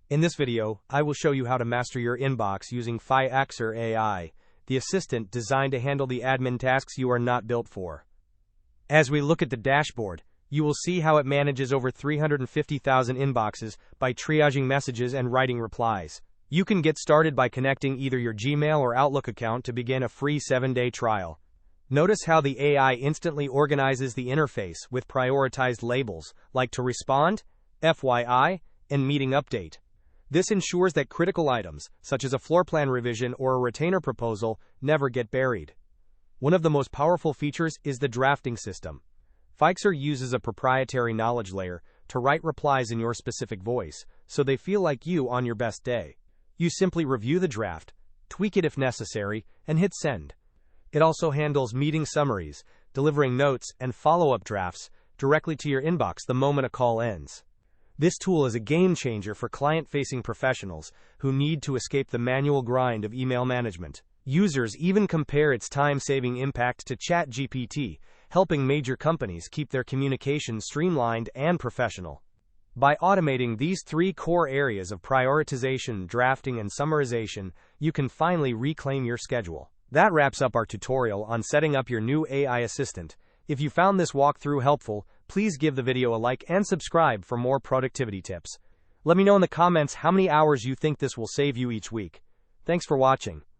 In this video, I will show you how to master your inbox using Fyxer AI, the assistant designed to handle the admin tasks you are not built for. As we look at the dashboard, you will see how it manages over 350,000 inboxes by triaging messages and writing replies. You can get started by connecting either your Gmail or Outlook account to begin a free 7-day trial. Notice how the AI instantly organizes the interface with prioritized labels like to respond, FYI, and meeting update. This ensures that critical items, such as a floor plan revision or a retainer proposal, never get buried. One of the most powerful features is the drafting system. Fyxer uses a proprietary knowledge layer to write replies in your specific voice, so they feel like you on your best day. You simply review the draft, tweak it if necessary, and hit send. It also handles meeting summaries, delivering notes and follow-up drafts directly to your inbox the moment a call ends. This tool is a game-changer for client-facing professionals who need to escape the manual grind of email management. Users even compare its time-saving impact to ChatGPT, helping major companies keep their communication streamlined and professional. By automating these three core areas of prioritization, drafting, and summarization, you can finally reclaim your schedule. That wraps up our tutorial on setting up your new AI assistant. If you found this walkthrough helpful, please give the video a like and subscribe for more productivity tips. Let me know in the comments how many hours you think this will save you each week. Thanks for watching.